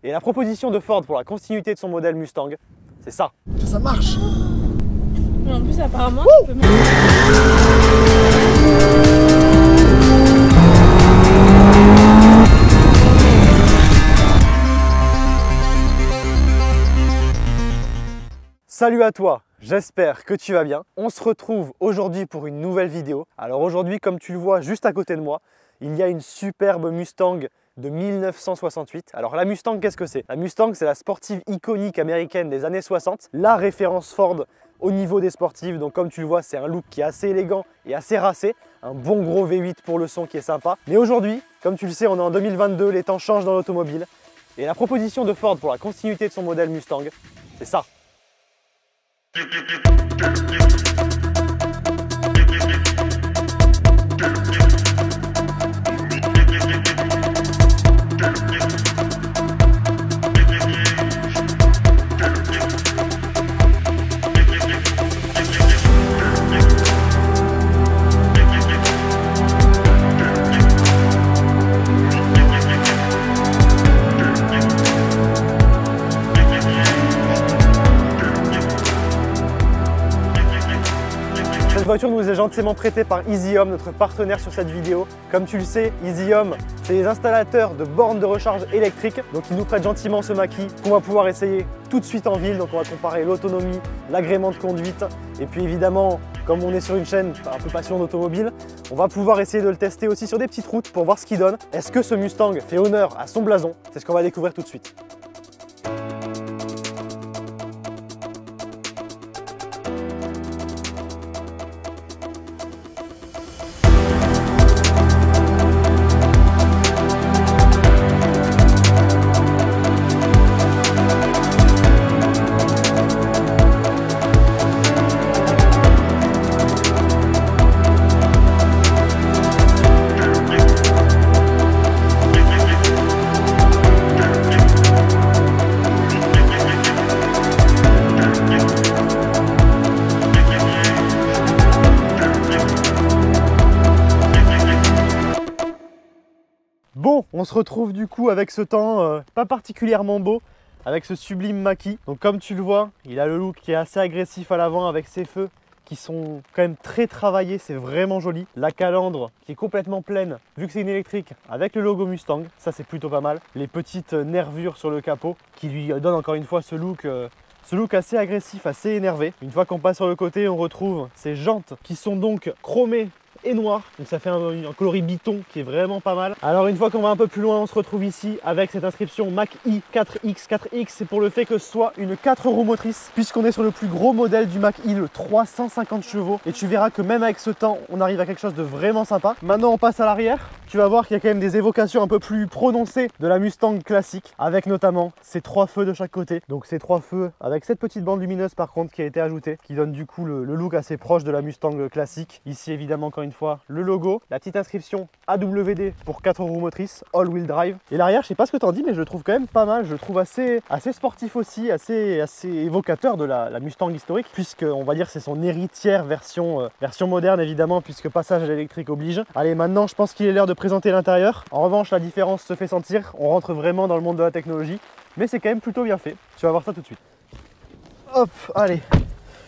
Et la proposition de Ford pour la continuité de son modèle Mustang, c'est ça. Ça marche. Mais en plus, apparemment, tu peux Salut à toi, j'espère que tu vas bien. On se retrouve aujourd'hui pour une nouvelle vidéo. Alors aujourd'hui, comme tu le vois juste à côté de moi, il y a une superbe Mustang de 1968. Alors la Mustang, qu'est-ce que c'est? La Mustang, c'est la sportive iconique américaine des années 60, la référence Ford au niveau des sportives. Donc comme tu le vois, c'est un look qui est assez élégant et assez racé, un bon gros V8 pour le son qui est sympa. Mais aujourd'hui, comme tu le sais, on est en 2022, les temps changent dans l'automobile. Et la proposition de Ford pour la continuité de son modèle Mustang, c'est ça. Cette voiture nous est gentiment prêtée par EasyHome, notre partenaire sur cette vidéo. Comme tu le sais, EasyHome, c'est les installateurs de bornes de recharge électriques. Donc ils nous prêtent gentiment ce maquis qu'on va pouvoir essayer tout de suite en ville. Donc on va comparer l'autonomie, l'agrément de conduite. Et puis évidemment, comme on est sur une chaîne un peu passion d'automobile, on va pouvoir essayer de le tester aussi sur des petites routes pour voir ce qu'il donne. Est-ce que ce Mustang fait honneur à son blason? C'est ce qu'on va découvrir tout de suite. Bon, on se retrouve du coup avec ce temps pas particulièrement beau, avec ce sublime maquis. Donc comme tu le vois, il a le look qui est assez agressif à l'avant avec ses feux qui sont quand même très travaillés, c'est vraiment joli. La calandre qui est complètement pleine, vu que c'est une électrique, avec le logo Mustang, ça c'est plutôt pas mal. Les petites nervures sur le capot qui lui donnent encore une fois ce look assez agressif, assez énervé. Une fois qu'on passe sur le côté, on retrouve ces jantes qui sont donc chromées et noir, donc ça fait un coloris biton qui est vraiment pas mal. Alors une fois qu'on va un peu plus loin, on se retrouve ici avec cette inscription Mach-E 4X. 4X, c'est pour le fait que ce soit une 4 roues motrices, puisqu'on est sur le plus gros modèle du Mach-E, le 350 chevaux. Et tu verras que même avec ce temps, on arrive à quelque chose de vraiment sympa. Maintenant on passe à l'arrière. Tu vas voir qu'il y a quand même des évocations un peu plus prononcées de la Mustang classique, avec notamment ces 3 feux de chaque côté. Donc ces 3 feux avec cette petite bande lumineuse par contre qui a été ajoutée, qui donne du coup le look assez proche de la Mustang classique. Ici évidemment encore une fois le logo, la petite inscription AWD pour 4 roues motrices, all-wheel drive. Et l'arrière, je sais pas ce que t'en dis, mais je le trouve quand même pas mal. Je le trouve assez sportif aussi, assez évocateur de la Mustang historique, puisque on va dire c'est son héritière version moderne évidemment, puisque passage à l'électrique oblige. Allez, maintenant je pense qu'il est l'heure de présenter l'intérieur. En revanche, la différence se fait sentir, on rentre vraiment dans le monde de la technologie, mais c'est quand même plutôt bien fait. Tu vas voir ça tout de suite. Hop, allez.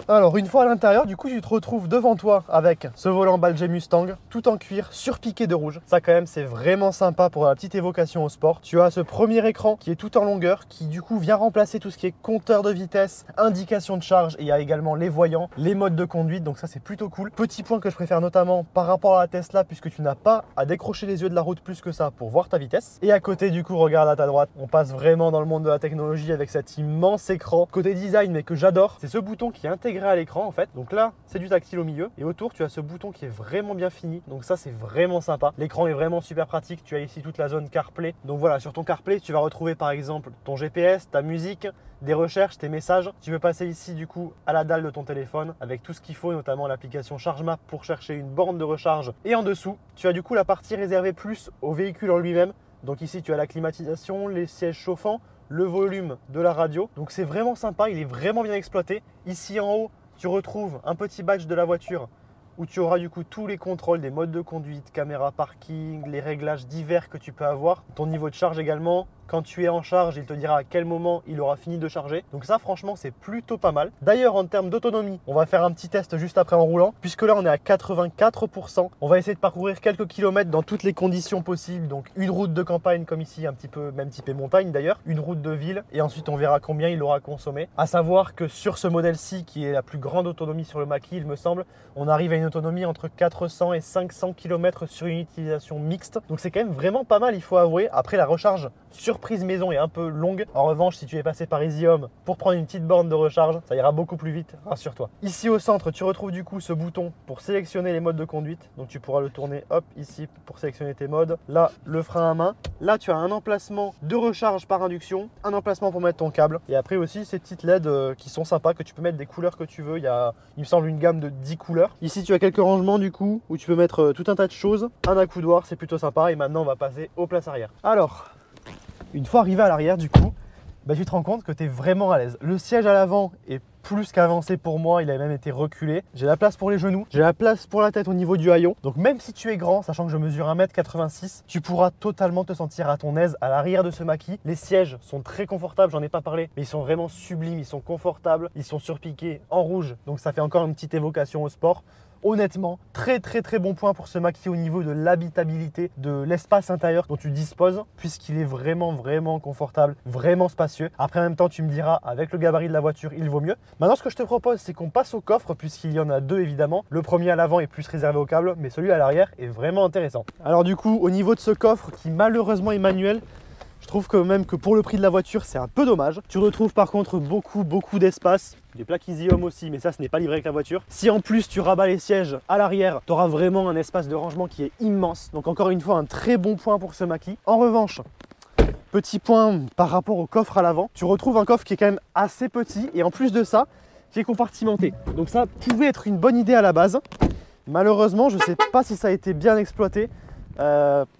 Alors une fois à l'intérieur, du coup tu te retrouves devant toi avec ce volant Balger Mustang, tout en cuir, surpiqué de rouge. Ça quand même c'est vraiment sympa pour la petite évocation au sport. Tu as ce premier écran qui est tout en longueur, qui du coup vient remplacer tout ce qui est compteur de vitesse, indication de charge, et il y a également les voyants, les modes de conduite, donc ça c'est plutôt cool. Petit point que je préfère notamment par rapport à la Tesla, puisque tu n'as pas à décrocher les yeux de la route plus que ça pour voir ta vitesse. Et à côté du coup, regarde à ta droite, on passe vraiment dans le monde de la technologie avec cet immense écran. Côté design, mais que j'adore, c'est ce bouton qui est intégré à l'écran en fait. Donc là c'est du tactile au milieu et autour tu as ce bouton qui est vraiment bien fini, donc ça c'est vraiment sympa. L'écran est vraiment super pratique, tu as ici toute la zone CarPlay. Donc voilà, sur ton CarPlay tu vas retrouver par exemple ton GPS, ta musique, des recherches, tes messages. Tu peux passer ici du coup à la dalle de ton téléphone avec tout ce qu'il faut, notamment l'application ChargeMap pour chercher une borne de recharge. Et en dessous tu as du coup la partie réservée plus au véhicule en lui-même. Donc ici tu as la climatisation, les sièges chauffants, le volume de la radio. Donc c'est vraiment sympa, il est vraiment bien exploité. Ici en haut tu retrouves un petit badge de la voiture où tu auras du coup tous les contrôles des modes de conduite, caméra parking, les réglages divers que tu peux avoir, ton niveau de charge également, Quand tu es en charge, il te dira à quel moment il aura fini de charger. Donc ça, franchement, c'est plutôt pas mal. D'ailleurs, en termes d'autonomie, on va faire un petit test juste après en roulant, puisque là, on est à 84%. On va essayer de parcourir quelques kilomètres dans toutes les conditions possibles. Donc une route de campagne comme ici, un petit peu même typé montagne d'ailleurs, une route de ville, et ensuite on verra combien il aura consommé. À savoir que sur ce modèle-ci, qui est la plus grande autonomie sur le Mach-E, il me semble, on arrive à une autonomie entre 400 et 500 km sur une utilisation mixte. Donc c'est quand même vraiment pas mal, il faut avouer. Après, la recharge sur prise maison est un peu longue. En revanche, si tu es passé par EasyHome pour prendre une petite borne de recharge, ça ira beaucoup plus vite, rassure-toi. Ici au centre, tu retrouves du coup ce bouton pour sélectionner les modes de conduite. Donc tu pourras le tourner, hop, ici pour sélectionner tes modes. Là, le frein à main. Là, tu as un emplacement de recharge par induction, un emplacement pour mettre ton câble. Et après aussi, ces petites LED qui sont sympas, que tu peux mettre des couleurs que tu veux. Il y a, il me semble, une gamme de 10 couleurs. Ici, tu as quelques rangements du coup, où tu peux mettre tout un tas de choses. Un accoudoir, c'est plutôt sympa. Et maintenant, on va passer aux places arrière. Alors, une fois arrivé à l'arrière du coup, bah, tu te rends compte que tu es vraiment à l'aise. Le siège à l'avant est plus qu'avancé pour moi, il a même été reculé. J'ai la place pour les genoux, j'ai la place pour la tête au niveau du haillon. Donc même si tu es grand, sachant que je mesure 1m86, tu pourras totalement te sentir à ton aise à l'arrière de ce Mach-E. Les sièges sont très confortables, j'en ai pas parlé, mais ils sont vraiment sublimes, ils sont confortables, ils sont surpiqués en rouge, donc ça fait encore une petite évocation au sport. Honnêtement, très bon point pour ce Mach-E au niveau de l'habitabilité, de l'espace intérieur dont tu disposes, puisqu'il est vraiment confortable, vraiment spacieux. Après, en même temps, tu me diras, avec le gabarit de la voiture, il vaut mieux. Maintenant, ce que je te propose, c'est qu'on passe au coffre, puisqu'il y en a deux évidemment. Le premier à l'avant est plus réservé au câble, mais celui à l'arrière est vraiment intéressant. Alors du coup, au niveau de ce coffre, qui malheureusement est manuel, je trouve que même que pour le prix de la voiture, c'est un peu dommage. Tu retrouves par contre beaucoup d'espace. Des plaques EasyHome aussi, mais ça, ce n'est pas livré avec la voiture. Si en plus tu rabats les sièges à l'arrière, tu auras vraiment un espace de rangement qui est immense. Donc encore une fois, un très bon point pour ce Mach-E. En revanche, petit point par rapport au coffre à l'avant, tu retrouves un coffre qui est quand même assez petit et en plus de ça, qui est compartimenté. Donc ça pouvait être une bonne idée à la base. Malheureusement, je ne sais pas si ça a été bien exploité.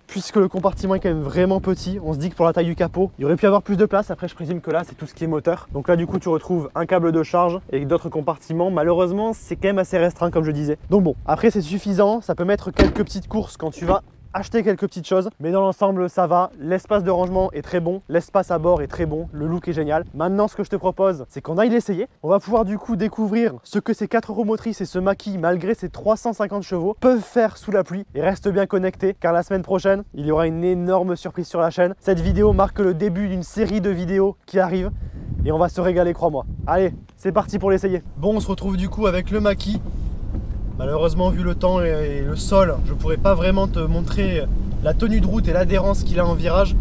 Puisque le compartiment est quand même vraiment petit, on se dit que pour la taille du capot, il aurait pu avoir plus de place. Après, je présume que là, c'est tout ce qui est moteur. Donc là, du coup, tu retrouves un câble de charge et d'autres compartiments. Malheureusement, c'est quand même assez restreint, comme je disais. Donc bon, après, c'est suffisant. Ça peut mettre quelques petites courses quand tu vas acheter quelques petites choses, mais dans l'ensemble ça va. L'espace de rangement est très bon, l'espace à bord est très bon, le look est génial. Maintenant, ce que je te propose, c'est qu'on aille l'essayer. On va pouvoir du coup découvrir ce que ces 4 roues motrices et ce Mach-E, malgré ses 350 chevaux, peuvent faire sous la pluie. Et reste bien connecté, car la semaine prochaine, il y aura une énorme surprise sur la chaîne. Cette vidéo marque le début d'une série de vidéos qui arrivent et on va se régaler, crois-moi. Allez, c'est parti pour l'essayer. Bon, on se retrouve du coup avec le Mach-E. Malheureusement, vu le temps et le sol, je ne pourrais pas vraiment te montrer la tenue de route et l'adhérence qu'il a en virage.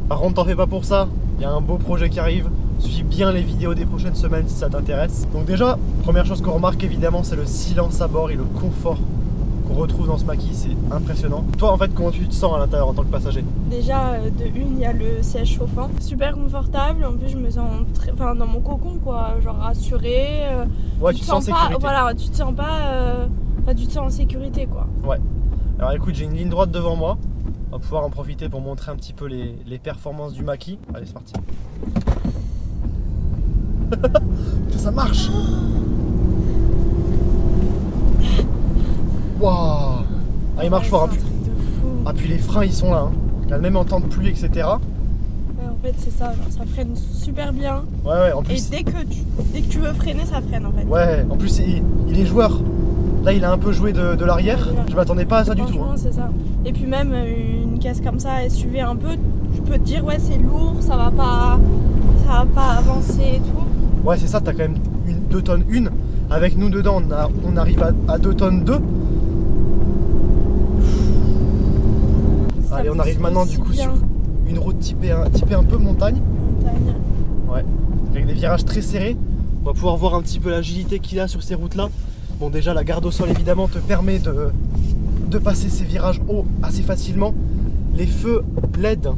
Par contre, t'en fais pas pour ça, il y a un beau projet qui arrive. Suis bien les vidéos des prochaines semaines si ça t'intéresse. Donc déjà, première chose qu'on remarque évidemment, c'est le silence à bord et le confort qu'on retrouve dans ce Mach-E, c'est impressionnant. Toi, en fait, comment tu te sens à l'intérieur en tant que passager? Déjà, de une, il y a le siège chauffant, super confortable. En plus, je me sens dans mon cocon, quoi, genre rassurée. Ouais, tu te sens en sécurité. Voilà, tu te sens pas, tu te sens en sécurité, quoi. Ouais. Alors écoute, j'ai une ligne droite devant moi. On va pouvoir en profiter pour montrer un petit peu les performances du Mach-E. Allez, c'est parti. Ça marche. Waouh. Ah, il marche fort. Ah, puis les freins, ils sont là. Hein. Regarde, même en temps de pluie, etc. Ouais, en fait, c'est ça. Genre, ça freine super bien. Ouais, en plus. Et dès que tu veux freiner, ça freine, en fait. Ouais, en plus, il est joueur. Là, il a un peu joué de l'arrière. Je m'attendais pas à ça du tout. Hein. C'est ça. Et puis même une caisse comme ça, SUV un peu, je peux te dire, ouais, c'est lourd, ça va pas avancer et tout. Ouais, c'est ça. T'as quand même 2 tonnes 1. Avec nous dedans, on arrive à 2 tonnes 2. Allez, on arrive maintenant du coup sur une route typée un peu montagne. Ouais, avec des virages très serrés. On va pouvoir voir un petit peu l'agilité qu'il a sur ces routes-là. Bon, déjà, la garde au sol, évidemment, te permet de passer ces virages hauts assez facilement. Les feux LED,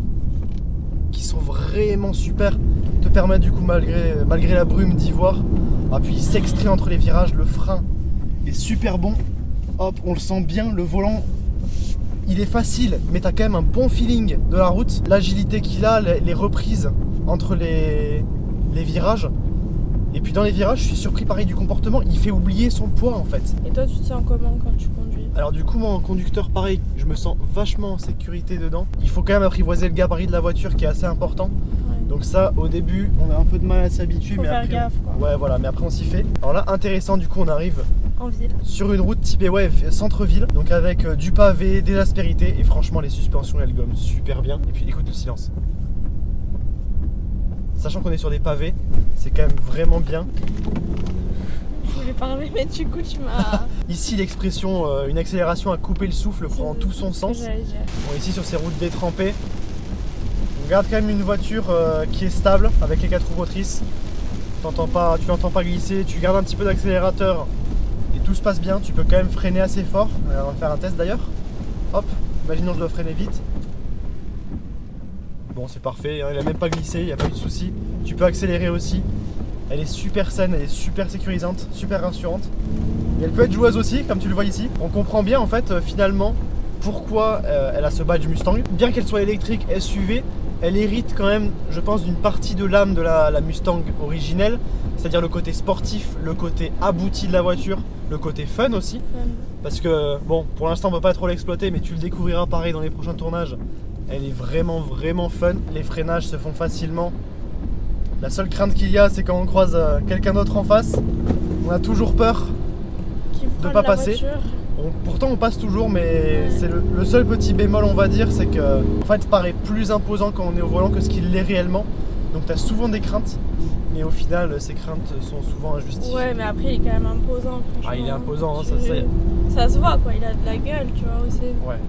qui sont vraiment super, te permettent du coup, malgré la brume, d'y voir. Ah, puis il s'extrait entre les virages, le frein est super bon. Hop, on le sent bien, le volant, il est facile, mais tu as quand même un bon feeling de la route. L'agilité qu'il a, les reprises entre les virages. Et puis dans les virages, je suis surpris pareil du comportement, il fait oublier son poids en fait. Et toi, tu te sens comment quand tu conduis? Alors du coup moi en conducteur pareil, je me sens vachement en sécurité dedans. Il faut quand même apprivoiser le gabarit de la voiture qui est assez important. Ouais. Donc ça au début on a un peu de mal à s'habituer, mais faire après gaffe, quoi. ouais voilà, mais après on s'y fait. Alors là intéressant, du coup on arrive En ville. sur une route typée ouais, centre-ville, donc avec du pavé, des aspérités, et franchement les suspensions elles gomment super bien. Et puis écoute le silence. Sachant qu'on est sur des pavés, c'est quand même vraiment bien. Je voulais parler, mais du coup tu m'as... Ici l'expression une accélération à couper le souffle prend tout son sens. Bon, ici sur ces routes détrempées, on garde quand même une voiture qui est stable avec les 4 roues motrices. Tu l'entends pas glisser, tu gardes un petit peu d'accélérateur et tout se passe bien. Tu peux quand même freiner assez fort. On va faire un test d'ailleurs. Hop, imaginons que je dois freiner vite. Bon c'est parfait, hein, il a même pas glissé, il n'y a pas eu de souci. Tu peux accélérer aussi. Elle est super saine, elle est super sécurisante, super rassurante. Et elle peut être joueuse aussi, comme tu le vois ici. On comprend bien en fait finalement pourquoi elle a ce badge Mustang. Bien qu'elle soit électrique SUV, elle hérite quand même, je pense, d'une partie de l'âme de la Mustang originelle. C'est-à-dire le côté sportif, le côté abouti de la voiture, le côté fun aussi. Parce que bon, pour l'instant on ne peut pas trop l'exploiter, mais tu le découvriras pareil dans les prochains tournages. Elle est vraiment fun. Les freinages se font facilement. La seule crainte qu'il y a, c'est quand on croise quelqu'un d'autre en face, on a toujours peur de ne pas passer. Pourtant on passe toujours, mais c'est le seul petit bémol on va dire, c'est que en fait paraît plus imposant quand on est au volant que ce qu'il l'est réellement. Donc tu as souvent des craintes, mais au final ces craintes sont souvent injustifiées. Ouais, mais après il est quand même imposant. Ah il est imposant, hein, ça se voit quoi, il a de la gueule, tu vois aussi. Ouais.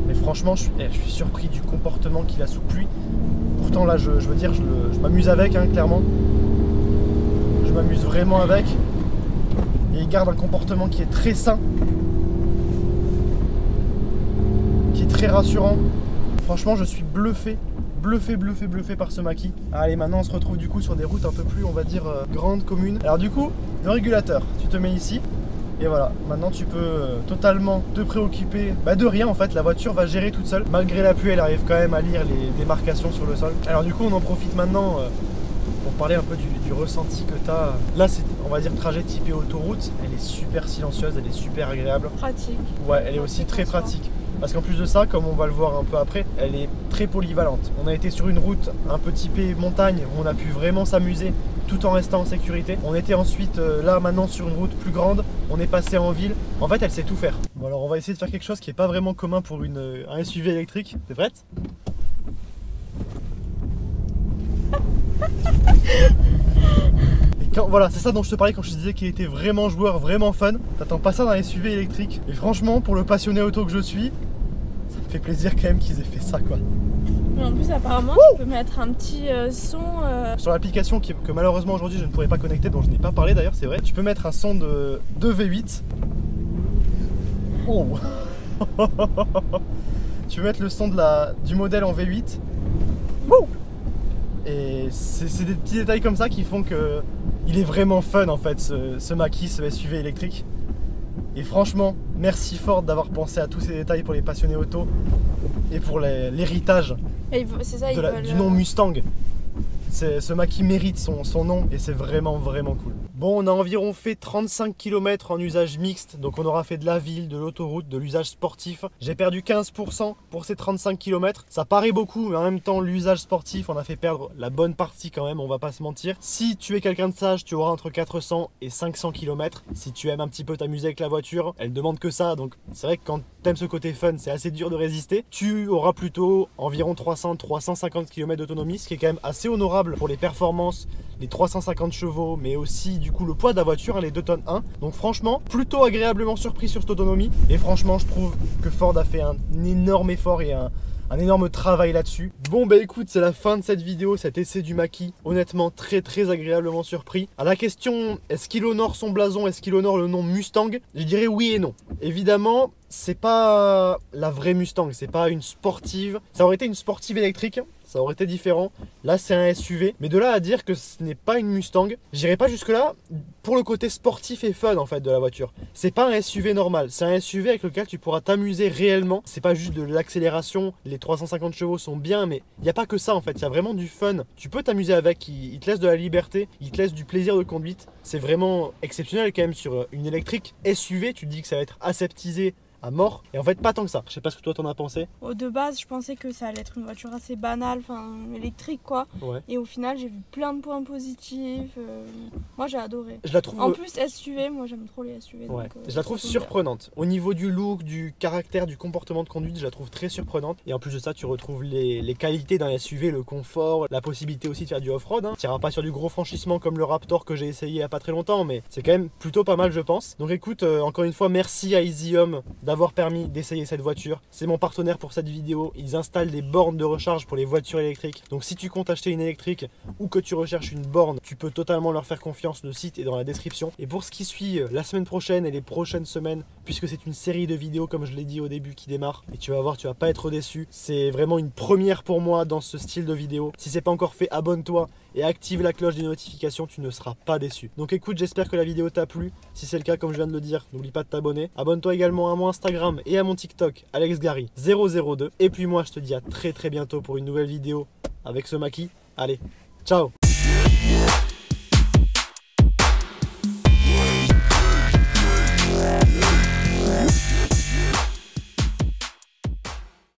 Mais franchement je suis surpris du comportement qu'il a sous pluie. Pourtant là je veux dire je m'amuse avec hein, clairement. Je m'amuse vraiment avec. Et il garde un comportement qui est très sain. Qui est très rassurant. Franchement je suis bluffé par ce Mach-E. Allez maintenant on se retrouve du coup sur des routes un peu plus on va dire grandes, communes. Alors du coup le régulateur, tu te mets ici. Et voilà, maintenant tu peux totalement te préoccuper de rien en fait, la voiture va gérer toute seule. Malgré la pluie, elle arrive quand même à lire les démarcations sur le sol. Alors du coup on en profite maintenant pour parler un peu du ressenti que tu as. Là c'est on va dire trajet typé autoroute, elle est super silencieuse, elle est super agréable. Pratique. Ouais, elle est aussi très pratique. Parce qu'en plus de ça, comme on va le voir un peu après, elle est très polyvalente. On a été sur une route un peu typée montagne où on a pu vraiment s'amuser tout en restant en sécurité. On était ensuite là maintenant sur une route plus grande, on est passé en ville. En fait elle sait tout faire. Bon alors on va essayer de faire quelque chose qui n'est pas vraiment commun pour un SUV électrique. T'es prête? Et voilà, c'est ça dont je te parlais quand je te disais qu'il était vraiment joueur, vraiment fun. T'attends pas ça d'un SUV électrique. Et franchement pour le passionné auto que je suis, ça me fait plaisir quand même qu'ils aient fait ça quoi. Mais en plus apparemment tu peux mettre un petit son sur l'application que malheureusement aujourd'hui je ne pourrais pas connecter, dont je n'ai pas parlé d'ailleurs, c'est vrai. Tu peux mettre un son de V8. Oh. Tu peux mettre le son du modèle en V8. Wouh. Et c'est des petits détails comme ça qui font que il est vraiment fun en fait ce Mach-E, ce SUV électrique. Et franchement, merci Ford d'avoir pensé à tous ces détails pour les passionnés auto et pour l'héritage du nom Mustang. Ce Mach-E mérite son nom et c'est vraiment cool. Bon, on a environ fait 35 km en usage mixte, donc on aura fait de la ville, de l'autoroute, de l'usage sportif. J'ai perdu 15% pour ces 35 km. Ça paraît beaucoup, mais en même temps, l'usage sportif, on a fait perdre la bonne partie quand même, on va pas se mentir. Si tu es quelqu'un de sage, tu auras entre 400 et 500 km. Si tu aimes un petit peu t'amuser avec la voiture, elle demande que ça, donc c'est vrai que quand t'aimes ce côté fun, c'est assez dur de résister. Tu auras plutôt environ 300-350 km d'autonomie, ce qui est quand même assez honorable pour les performances, les 350 chevaux, mais aussi du coup le poids de la voiture, les 2 tonnes 1. Donc franchement, plutôt agréablement surpris sur cette autonomie. Et franchement, je trouve que Ford a fait un énorme effort et un énorme travail là-dessus. Bon bah écoute, c'est la fin de cette vidéo, cet essai du Mach-E. Honnêtement, très agréablement surpris. À la question, est-ce qu'il honore son blason, est-ce qu'il honore le nom Mustang? Je dirais oui et non. Évidemment, c'est pas la vraie Mustang, c'est pas une sportive. Ça aurait été une sportive électrique, ça aurait été différent. Là, c'est un SUV. Mais de là à dire que ce n'est pas une Mustang, j'irai pas jusque-là pour le côté sportif et fun en fait de la voiture. C'est pas un SUV normal, c'est un SUV avec lequel tu pourras t'amuser réellement. C'est pas juste de l'accélération, les 350 chevaux sont bien, mais il n'y a pas que ça en fait, il y a vraiment du fun. Tu peux t'amuser avec, il te laisse de la liberté, il te laisse du plaisir de conduite. C'est vraiment exceptionnel quand même sur une électrique SUV, tu te dis que ça va être aseptisé à mort. Et en fait, pas tant que ça. Je sais pas ce que toi t'en as pensé. De base, je pensais que ça allait être une voiture assez banale, enfin électrique quoi. Ouais. Et au final, j'ai vu plein de points positifs. Moi, j'ai adoré. Je la trouve. En plus, SUV, moi j'aime trop les SUV. Ouais. Donc, Je la trouve surprenante. Au niveau du look, du caractère, du comportement de conduite, je la trouve très surprenante. Et en plus de ça, tu retrouves les qualités d'un SUV, le confort, la possibilité aussi de faire du off-road. Tu n'iras pas sur du gros franchissement comme le Raptor que j'ai essayé il y a pas très longtemps, mais c'est quand même plutôt pas mal, je pense. Donc écoute, encore une fois, merci à EasyHome d'avoir permis d'essayer cette voiture. C'est mon partenaire pour cette vidéo. Ils installent des bornes de recharge pour les voitures électriques. Donc si tu comptes acheter une électrique ou que tu recherches une borne, tu peux totalement leur faire confiance. Le site est dans la description. Et pour ce qui suit la semaine prochaine et les prochaines semaines, puisque c'est une série de vidéos comme je l'ai dit au début qui démarre, et tu vas voir, tu vas pas être déçu. C'est vraiment une première pour moi dans ce style de vidéo. Si c'est pas encore fait, abonne-toi et active la cloche des notifications, tu ne seras pas déçu. Donc écoute, j'espère que la vidéo t'a plu. Si c'est le cas, comme je viens de le dire, n'oublie pas de t'abonner. Abonne-toi également à mon Instagram et à mon TikTok, AlexGary002. Et puis moi, je te dis à très bientôt pour une nouvelle vidéo avec ce maquis. Allez, ciao!